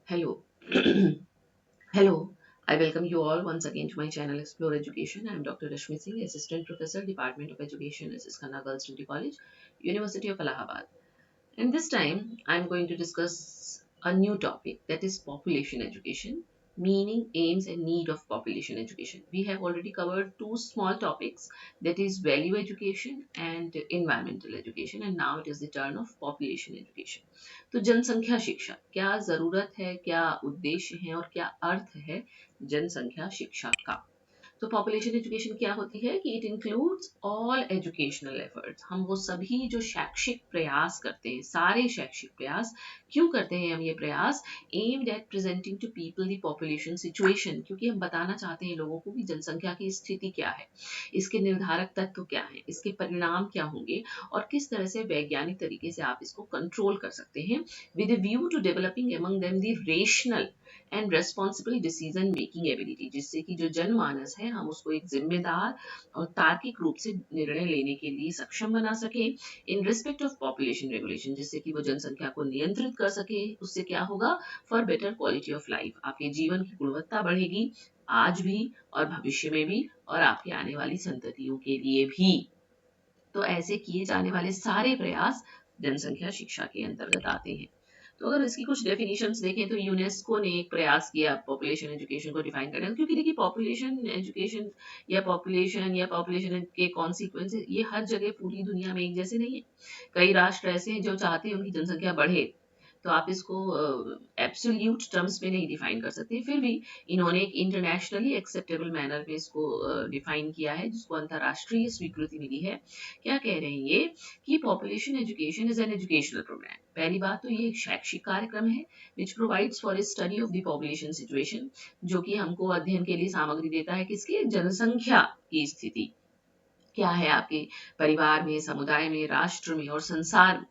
Hello. Hello. I welcome you all once again to my channel Explore Education. I am Dr. Rashmi Singh, Assistant Professor, Department of Education, SS Khanna Girls Degree College, University of Allahabad. And this time, I'm going to discuss a new topic that is population education, meaning, aims, and need of population education. We have already covered two small topics that is value education and environmental education, and now it is the turn of population education. तो जनसंख्या शिक्षा क्या जरूरत है, क्या उद्देश्य है और क्या अर्थ है जनसंख्या शिक्षा का। तो पॉपुलेशन एजुकेशन क्या होती है कि it includes all educational efforts. हम वो सभी जो शैक्षिक प्रयास करते हैं, सारे शैक्षिक प्रयास क्यों करते हैं हम ये प्रयास, aimed at presenting to people the population situation, क्योंकि हम बताना चाहते हैं लोगों को कि जनसंख्या की स्थिति क्या है, इसके निर्धारक तत्व क्या है, इसके परिणाम क्या होंगे और किस तरह से वैज्ञानिक तरीके से आप इसको कंट्रोल कर सकते हैं, with a view to developing among them the rational and responsible decision making ability, जिससे कि जो जनमानस है हम उसको एक जिम्मेदार और तार्किक रूप से निर्णय लेने के लिए सक्षम बना सके in respect of population regulation, जिससे कि वो जनसंख्या को नियंत्रित कर सके। उससे क्या होगा, for better quality of life, आपके जीवन की गुणवत्ता बढ़ेगी आज भी और भविष्य में भी और आपके आने वाली संततियों के लिए भी। तो ऐसे किए जाने वाले सारे प्रयास जनसंख्या शिक्षा के अंतर्गत आते हैं। तो अगर इसकी कुछ डेफिनेशंस देखें तो यूनेस्को ने एक प्रयास किया पॉपुलेशन एजुकेशन को डिफाइन करने का, क्योंकि देखिए पॉपुलेशन एजुकेशन या पॉपुलेशन के कॉन्सिक्वेंसेस ये हर जगह पूरी दुनिया में एक जैसे नहीं है। कई राष्ट्र ऐसे हैं जो चाहते हैं उनकी जनसंख्या बढ़े, तो आप इसको एब्सोल्यूट टर्म्स में नहीं डिफाइन कर सकते। फिर भी इन्होंने एक इंटरनेशनली एक्सेप्टेबल मैनर में इसको डिफाइन किया है, जिसको अंतर्राष्ट्रीय स्वीकृति मिली है। क्या कह रहे हैं ये कि population education is an educational programme. पहली बात तो ये एक शैक्षिक कार्यक्रम है which provides for a study of the population situation, जो कि हमको अध्ययन के लिए सामग्री देता है किसकी, जनसंख्या की स्थिति क्या है आपके परिवार में, समुदाय में, राष्ट्र में और संसार में,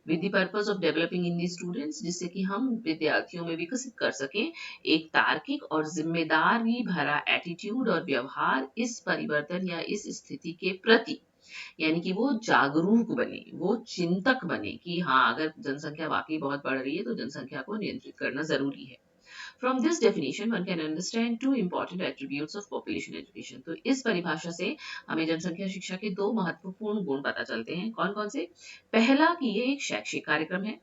with the purpose of developing in the students, जिससे कि हम विद्यार्थियों में विकसित कर सकें एक तार्किक और जिम्मेदारी भरा एटीट्यूड और व्यवहार इस परिवर्तन या इस स्थिति के प्रति, यानी कि वो जागरूक बने, वो चिंतक बने कि हाँ अगर जनसंख्या वाकई बहुत बढ़ रही है तो जनसंख्या को नियंत्रित करना जरूरी है। From this definition, one can understand two important attributes of population education. तो इस परिभाषा से हमें जनसंख्या शिक्षा के दो महत्वपूर्ण गुण पता चलते हैं। कौन कौन से? पहला कि ये एक शैक्षिक कार्यक्रम है,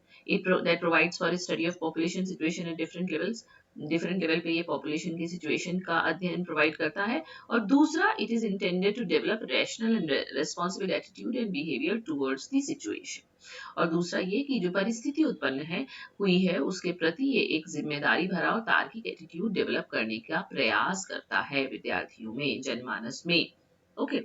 that provides for a study of population situation at different levels. Different level पे ये पॉपुलेशन की सिचुएशन का अध्ययन प्रोवाइड करता है। और दूसरा, it is intended to develop rational and responsible attitude and behaviour towards the situation. और दूसरा ये कि जो परिस्थिति उत्पन्न है हुई है उसके प्रति ये एक जिम्मेदारी भरा और तार्किक एटीट्यूड डेवलप करने का प्रयास करता है विद्यार्थियों में, जनमानस में। ओके।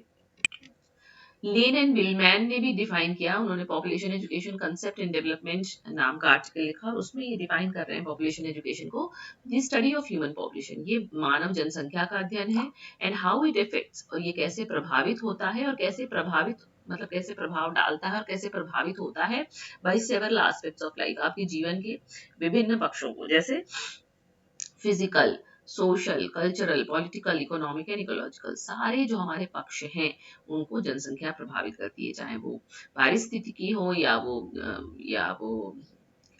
लेन एंड विलमैन ने भी डिफाइन किया, उन्होंने population education concept and development नाम का आर्टिकल लिखा और उसमें ये डिफाइन कर रहे हैं पॉपुलेशन एजुकेशन को, the study of human population, ये मानव जनसंख्या का अध्ययन है, एंड हाउ इट इफेक्ट्स, और ये कैसे प्रभावित होता है और कैसे प्रभावित मतलब कैसे प्रभाव डालता है और कैसे प्रभावित होता है by several aspects of life, आपके जीवन के विभिन्न पक्षों को, जैसे physical, social, cultural, political, economic and ecological, सारे जो हमारे पक्ष हैं उनको जनसंख्या प्रभावित करती है, चाहे वो पारिस्थितिकी हो या वो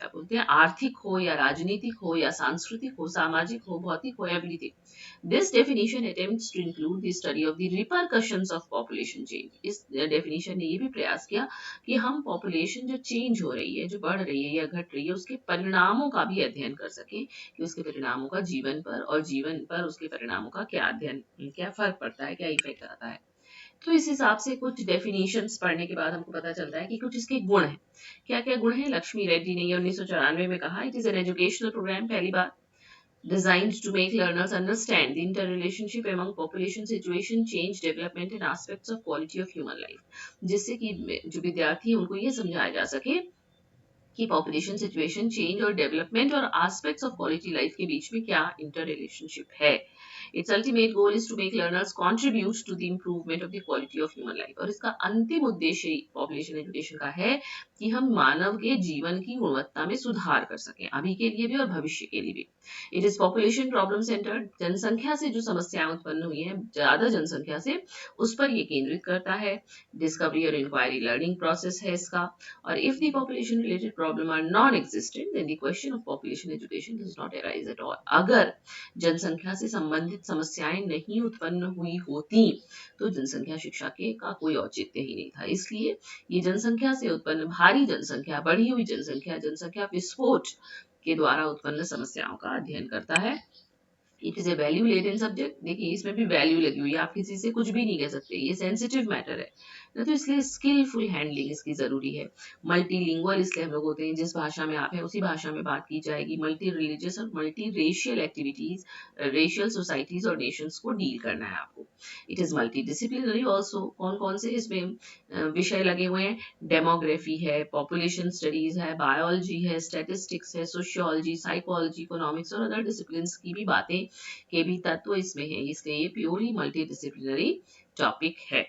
क्या बोलते हैं आर्थिक हो या राजनीतिक हो या सांस्कृतिक हो, सामाजिक हो, भौतिक हो, everything. This definition attempts to include the study of the repercussions of population change. इस डेफिनेशन ने ये भी प्रयास किया कि हम पॉपुलेशन जो चेंज हो रही है, जो बढ़ रही है या घट रही है, उसके परिणामों का भी अध्ययन कर सके कि उसके परिणामों का जीवन पर और जीवन पर उसके परिणामों का क्या अध्ययन, क्या फर्क पड़ता है, क्या इफेक्ट आता है। तो इस हिसाब से कुछ डेफिनेशंस पढ़ने के बाद हमको पता चलता है कि कुछ इसके गुण हैं। क्या क्या गुण हैं? लक्ष्मी रेड्डी ने 1994 में कहा, it is an educational programme, पहली बात, designed to make learners understand the interrelationship among population situation, change, development and aspects of quality of human life, जिससे कि जो विद्यार्थी हैं उनको ये समझाया जा सके कि पॉपुलेशन सिचुएशन, चेंज और डेवलपमेंट और एस्पेक्ट्स ऑफ क्वालिटी लाइफ के बीच में क्या इंटर रिलेशनशिप है। Its ultimate goal is to make learners contribute to the improvement of the quality of human life. और इसका अंतिम उद्देश्य पॉपुलेशन एजुकेशन का है कि हम मानव के जीवन की गुणवत्ता में सुधार कर सकें, अभी के लिए भी और भविष्य के लिए भी. It is population problem centred. जनसंख्या से जो समस्याएं उत्पन्न हुई हैं, ज्यादा जनसंख्या से, उस पर ये केंद्रित करता है. डिस्कवरी और इंक्वायरी लर्निंग प्रोसेस है इसका. और if the population related problem are non existent then the question of population education does not arise at all. अगर जनसंख्या से संबंधित समस्याएं नहीं उत्पन्न हुई होती तो जनसंख्या शिक्षा के का कोई औचित्य ही नहीं था. इसलिए ये जनसंख्या से उत्पन्न भारी जनसंख्या, बढ़ी हुई जनसंख्या, जनसंख्या विस्फोट के द्वारा उत्पन्न समस्याओं का अध्ययन करता है. It is a value laden subject. देखिए इसमें भी वैल्यू लगी हुई है, आप किसी से कुछ भी नहीं कह सकते, ये सेंसिटिव मैटर है ना, तो इसलिए स्किलफुल हैंडलिंग इसकी जरूरी है. मल्टीलिंगुअल इसलिए हम लोग होते हैं, जिस भाषा में आप हैं उसी भाषा में बात की जाएगी. मल्टी रिलीजियस और multi racial activities, racial societies और नेशंस को डील करना है आपको. It is multi disciplinary also. कौन कौन से इसमें विषय लगे हुए हैं? डेमोग्राफी है, पॉपुलेशन स्टडीज है, बायोलॉजी है, स्टैटिस्टिक्स है, सोशियोलॉजी, साइकोलॉजी, इकोनॉमिक्स और अदर डिसिप्लिन्स की भी बातें के भी तत्व इसमें है. इसलिए ये प्योरली मल्टी डिसिप्लिनरी टॉपिक है.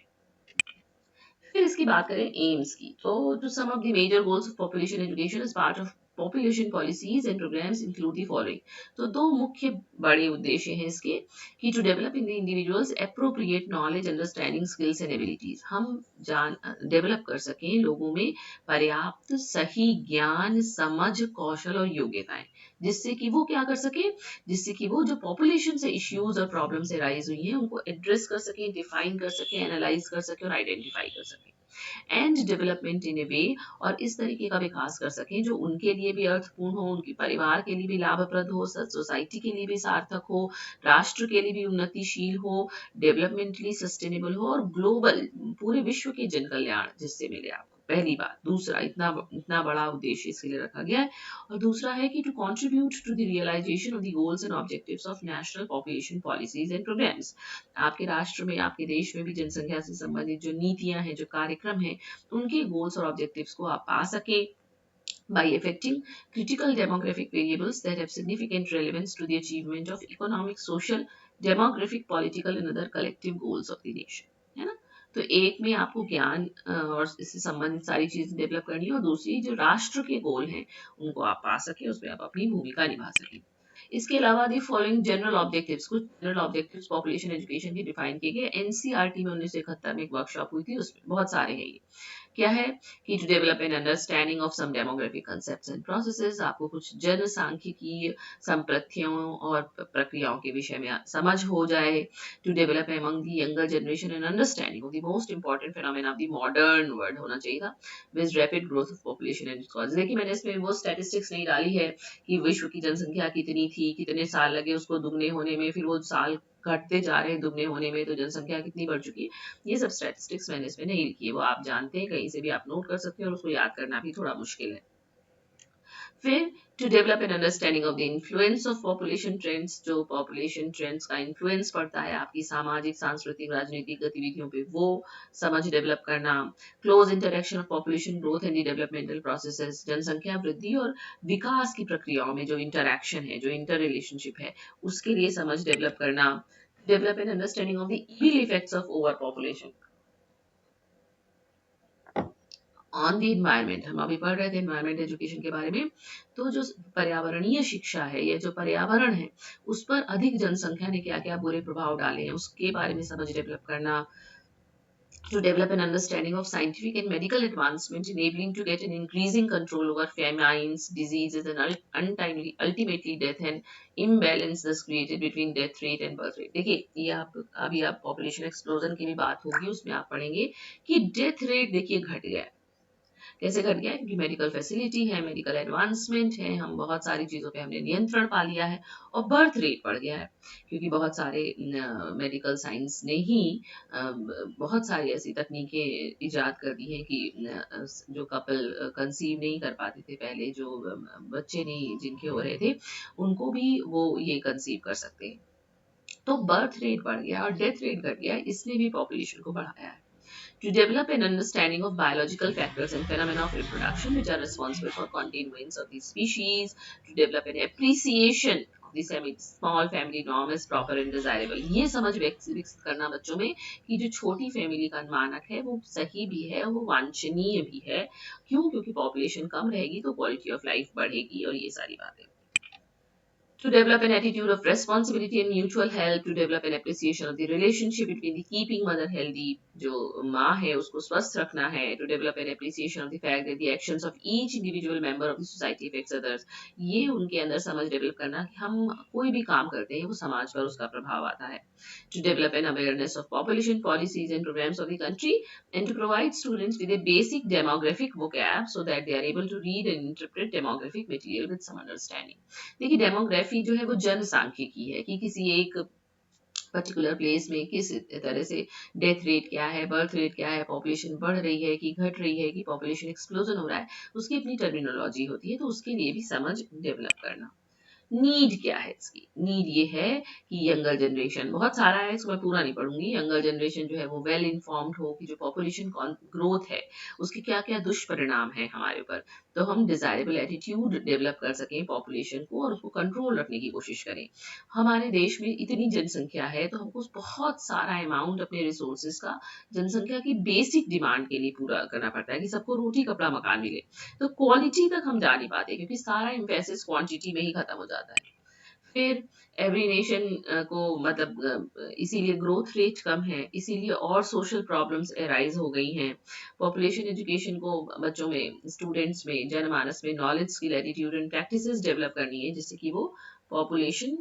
फिर इसकी बात करें एम्स की, तो to sum of the major goals of population education is part of population policies and programmes include the following. तो दो मुख्य बड़े उद्देश्य हैं इसके कि to develop in the individuals appropriate knowledge, understanding, skills and abilities. हम जान डेवलप कर सकें लोगों में पर्याप्त सही ज्ञान, समझ, कौशल और योग्यताएं, जिससे कि वो क्या कर सके, जिससे कि वो जो पॉपुलेशन से इश्यूज और प्रॉब्लम से राइज हुई हैं उनको एड्रेस कर सके, डिफाइन कर सके, एनालाइज कर सके और आइडेंटिफाई कर सके. एंड डेवलपमेंट इन ए वे, और इस तरीके का विकास कर सकें जो उनके लिए भी अर्थपूर्ण हो, उनके परिवार के लिए भी लाभप्रद हो, सोसाइटी के लिए भी सार्थक हो, राष्ट्र के लिए भी उन्नतिशील हो, डेवलपमेंटली सस्टेनेबल हो और ग्लोबल, पूरे विश्व के जन कल्याण जिससे मिले आपको. पहली बात. दूसरा, इतना इतना बड़ा उद्देश्य इसके लिए रखा गया है. और दूसरा है कि to contribute to the realisation of the goals and objectives of national population policies and programmes. आपके राष्ट्र में, आपके देश में भी जनसंख्या से संबंधित जो नीतियां हैं, जो कार्यक्रम हैं, उनके गोल्स और ऑब्जेक्टिव्स को आप पा सके by affecting critical demographic variables that have significant relevance to the achievement of economic, social, demographic, political and other collective goals of the nation. है ना? तो एक में आपको ज्ञान और इससे संबंधित सारी चीजें डेवलप करनी है, और दूसरी जो राष्ट्र के गोल हैं उनको आप पा सके, उसमें आप अपनी भूमिका निभा सके. इसके अलावा दी फॉलोइंग जनरल ऑब्जेक्टिव्स, कुछ जनरल ऑब्जेक्टिव्स पॉपुलेशन एजुकेशन के डिफाइन किए गए. एनसीईआरटी में 1971 में एक वर्कशॉप हुई थी, उसमें बहुत सारे हैं. ये क्या है कि to develop an understanding of some demographic concepts and processes. आपको कुछ जनसांख्यिकी संप्रत्यों और प्रक्रियाओं के विषय में समझ हो जाए. To develop among the younger generation an understanding of the most important phenomena of the modern world होना चाहिए था, with rapid growth of population and cause. देखिए मैंने इसमें वो स्टैटिस्टिक्स नहीं डाली है कि विश्व की जनसंख्या कितनी थी, कितने साल लगे उसको दुगने होने में, फिर वो साल घटते जा रहे हैं दुगने होने में, तो जनसंख्या कितनी बढ़ चुकी है. ये सब स्टैटिस्टिक्स मैंने इसमें नहीं लिखी है, वो आप जानते हैं, कहीं से भी आप नोट कर सकते हैं और उसको याद करना भी थोड़ा मुश्किल है. फिर to develop an understanding of the influence of population trends, जो पॉपुलेशन ट्रेंड्स का इन्फ्लुएंस पड़ता है आपकी सामाजिक, सांस्कृतिक, राजनीतिक गतिविधियों पे, वो समझ डेवलप करना. Close interaction of population growth and the developmental processes, जनसंख्या वृद्धि और विकास की प्रक्रियाओं में जो इंटरैक्शन है, जो इंटर रिलेशनशिप है, उसके लिए समझ डेवलप करना. Develop an understanding of the evil effects of over population on the environment. हम अभी पढ़ रहे थे इन्वायरमेंट एजुकेशन के बारे में, तो जो पर्यावरणीय शिक्षा है, ये जो पर्यावरण है, उस पर अधिक जनसंख्या ने क्या क्या बुरे प्रभाव डाले हैं उसके बारे में समझ डेवलप करना. To develop an understanding of scientific and medical advancement enabling to get an increasing control over famines, diseases and untimely, ultimately death, and imbalance thus created between death rate and birth rate. देखिए ये आप अभी आप population explosion की भी बात होगी, उसमें आप पढ़ेंगे कि डेथ रेट देखिए घट गया है. कैसे घट गया है? क्योंकि मेडिकल फैसिलिटी है, मेडिकल एडवांसमेंट है, हम बहुत सारी चीज़ों पे हमने नियंत्रण पा लिया है, और बर्थ रेट बढ़ गया है क्योंकि बहुत सारे मेडिकल साइंस ने ही बहुत सारी ऐसी तकनीकें इजाद कर दी हैं कि जो कपल कंसीव नहीं कर पाते थे पहले, जो बच्चे नहीं जिनके हो रहे थे, उनको भी वो ये कंसीव कर सकते हैं. तो बर्थ रेट बढ़ गया और डेथ रेट घट गया, इसने भी पॉपुलेशन को बढ़ाया है. To develop an understanding of biological factors and phenomena of reproduction which are responsible for continuance of the species, to develop an appreciation the small family norm is proper and desirable. ये समझ विकसित करना बच्चों में कि जो छोटी family का मानक है वो सही भी है, वो वांछनीय भी है। क्यों? क्योंकि पॉपुलेशन कम रहेगी तो क्वालिटी ऑफ लाइफ बढ़ेगी और ये सारी बातें। To develop an attitude of responsibility and mutual help, to develop an appreciation of the relationship between the keeping mother healthy, जो माँ है उसको स्वस्थ रखना है, to develop an appreciation of the fact that the actions of each individual member of the society affects others, ये उनके अंदर समझ डेवलप करना कि हम कोई भी काम करते हैं वो समाज पर उसका प्रभाव आता है, to develop an awareness of population policies and programs of the country, and to provide students with a basic demographic vocab so that they are able to read and interpret demographic material with some understanding. देखिए demography जो है वो जनसांख्यिकी है कि किसी एक particular place में किस तरह से डेथ रेट क्या है, बर्थ रेट क्या है, पॉपुलेशन बढ़ रही है कि घट रही है कि पॉपुलेशन एक्सप्लोजन हो रहा है, उसकी अपनी टर्मिनोलॉजी होती है, तो उसके लिए भी समझ डेवलप करना। नीड क्या है इसकी? नीड ये है कि यंगर जनरेशन, बहुत सारा है इसको मैं पूरा नहीं पढ़ूंगी, यंगर जनरेशन जो है वो वेल इन्फॉर्म्ड हो कि जो पॉपुलेशन ग्रोथ है उसके क्या क्या दुष्परिणाम है हमारे ऊपर, तो हम डिजायरेबल एटीट्यूड डेवलप कर सकें पॉपुलेशन को और उसको कंट्रोल रखने की कोशिश करें। हमारे देश में इतनी जनसंख्या है तो हमको बहुत सारा अमाउंट अपने रिसोर्सेज का जनसंख्या की बेसिक डिमांड के लिए पूरा करना पड़ता है कि सबको रोटी कपड़ा मकान मिले, तो क्वालिटी तक हम जा नहीं पाते क्योंकि सारा एम्फेसिस क्वांटिटी में ही खत्म हो जाता है। फिर एवरी नेशन को मतलब इसीलिए ग्रोथ रेट कम है, इसीलिए और सोशल प्रॉब्लम्स एराइज हो गई हैं। पॉपुलेशन एजुकेशन को बच्चों में, स्टूडेंट्स में, जनमानस में knowledge, skill, attitude and practices develop करनी है जिससे कि वो पॉपुलेशन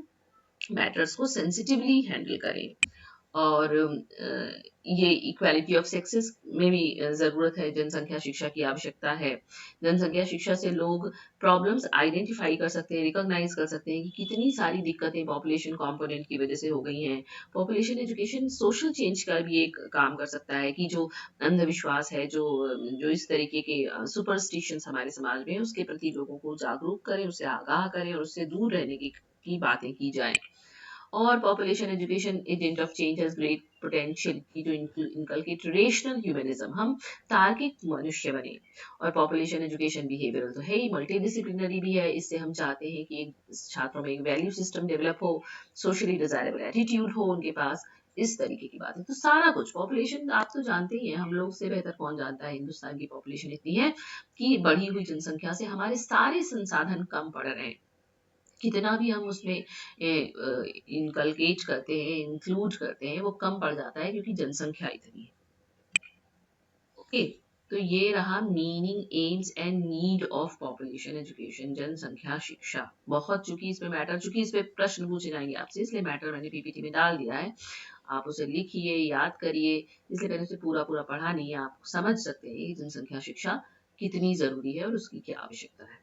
मैटर्स को सेंसिटिवली हैंडल करें। और ये इक्वालिटी ऑफ सेक्सेस में भी ज़रूरत है, जनसंख्या शिक्षा की आवश्यकता है। जनसंख्या शिक्षा से लोग प्रॉब्लम्स आइडेंटिफाई कर सकते हैं, रिकॉग्नाइज कर सकते हैं कि कितनी सारी दिक्कतें पॉपुलेशन कंपोनेंट की वजह से हो गई हैं। पॉपुलेशन एजुकेशन सोशल चेंज का भी एक काम कर सकता है कि जो अंधविश्वास है, जो जो इस तरीके के सुपरस्टिशंस हमारे समाज में है, उसके प्रति लोगों को जागरूक करें, उससे आगाह करें और उससे दूर रहने की बातें की जाएं। और population education agent of change has great potential to inculcate rational humanism, हम तार्किक मनुष्य बने। और पॉपुलेशन एजुकेशन बिहेवियरल तो है ही, मल्टी डिसिप्लिनरी भी है, इससे हम चाहते हैं कि छात्रों में एक वैल्यू सिस्टम डेवलप हो, सोशली डिजायरेबल एटीट्यूड हो उनके पास, इस तरीके की बात है। तो सारा कुछ पॉपुलेशन आप तो जानते ही हैं, हम लोग से बेहतर कौन जानता है, हिंदुस्तान की पॉपुलेशन इतनी है कि बढ़ी हुई जनसंख्या से हमारे सारे संसाधन कम पड़ रहे हैं। कितना भी हम उसमें इनकलकेट करते हैं, इंक्लूड करते हैं, वो कम पड़ जाता है क्योंकि जनसंख्या इतनी है। ओके, तो ये रहा meaning, AIIMS and need of population education, जनसंख्या शिक्षा। बहुत चूंकि इसमें मैटर, चूंकि इस पे प्रश्न पूछे जाएंगे आपसे, इसलिए मैटर मैंने पीपीटी में डाल दिया है, आप उसे लिखिए, याद करिए, इसलिए मैंने उसे पूरा पूरा पढ़ा नहीं है, आप समझ सकते हैं कि जनसंख्या शिक्षा कितनी जरूरी है और उसकी क्या आवश्यकता है।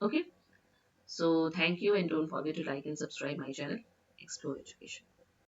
Okay, so thank you and don't forget to like and subscribe my channel, Explore Education.